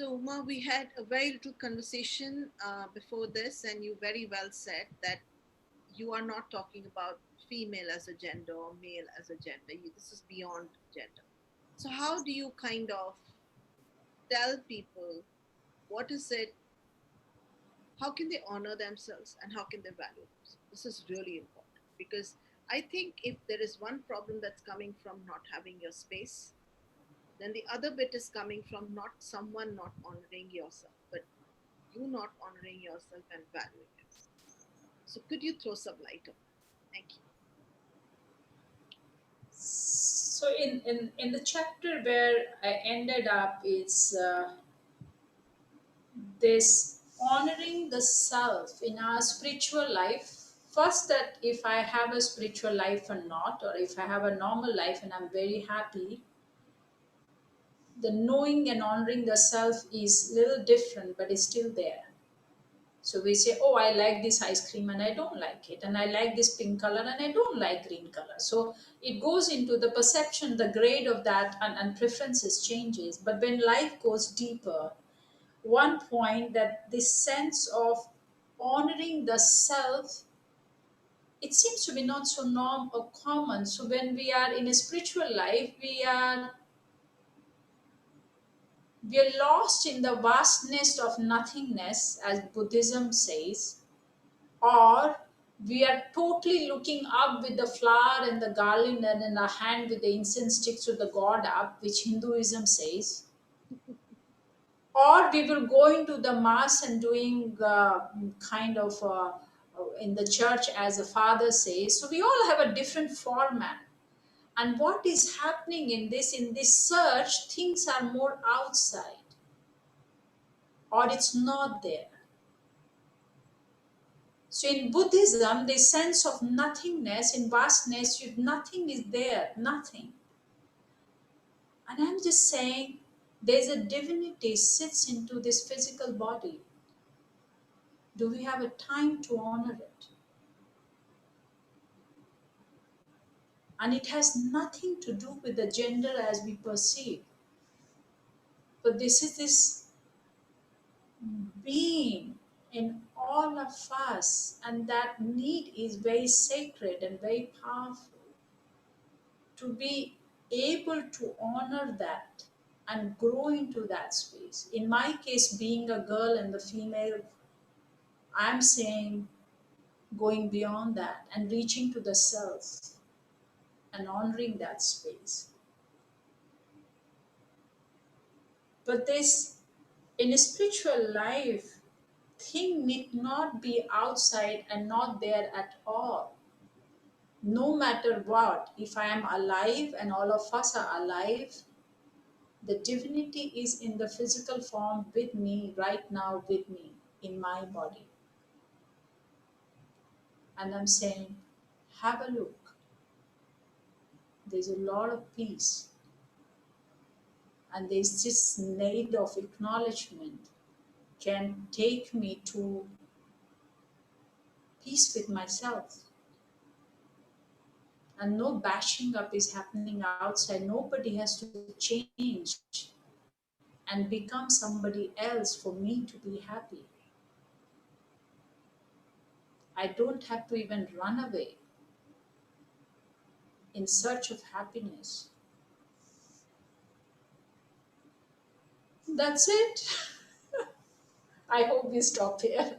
So, Uma, we had a very little conversation before this, and you very well said that you are not talking about female as a gender or male as a gender. This is beyond gender. So, how do you kind of tell people what is it, how can they honor themselves, and how can they value themselves? This is really important because I think if there is one problem that's coming from not having your space, then the other bit is coming from not someone not honoring yourself, but you not honoring yourself and valuing yourself. So, could you throw some light on that? Thank you. So in the chapter where I ended up, it's this honoring the self in our spiritual life. First, that if I have a spiritual life or not, or if I have a normal life and I'm very happy, the knowing and honoring the self is little different, but it's still there. So we say, oh, I like this ice cream and I don't like it. And I like this pink color and I don't like green color. So it goes into the perception, the grade of that, and preferences changes. But when life goes deeper, one point that this sense of honoring the self, it seems to be not so norm or common. So when we are in a spiritual life, we are lost in the vastness of nothingness, as Buddhism says, or we are totally looking up with the flower and the garland and in our hand with the incense sticks to the god up, which Hinduism says, or we will go into the mass and doing kind of in the church as a father says. So we all have a different format. And what is happening in this search, things are more outside, or it's not there. So in Buddhism, the sense of nothingness, in vastness, nothing is there, nothing. And I'm just saying, there's a divinity sits into this physical body. Do we have a time to honor it? And it has nothing to do with the gender as we perceive. But this is this being in all of us, and that need is very sacred and very powerful. To be able to honor that and grow into that space. In my case, being a girl and the female, I'm saying going beyond that and reaching to the self and honoring that space. But this, in a spiritual life, thing need not be outside and not there at all. No matter what, if I am alive and all of us are alive, the divinity is in the physical form with me right now, with me in my body. And I'm saying, have a look. There's a lot of peace. And there's this need of acknowledgement can take me to peace with myself. And no bashing up is happening outside. Nobody has to change and become somebody else for me to be happy. I don't have to even run away in search of happiness. That's it. I hope we stop here.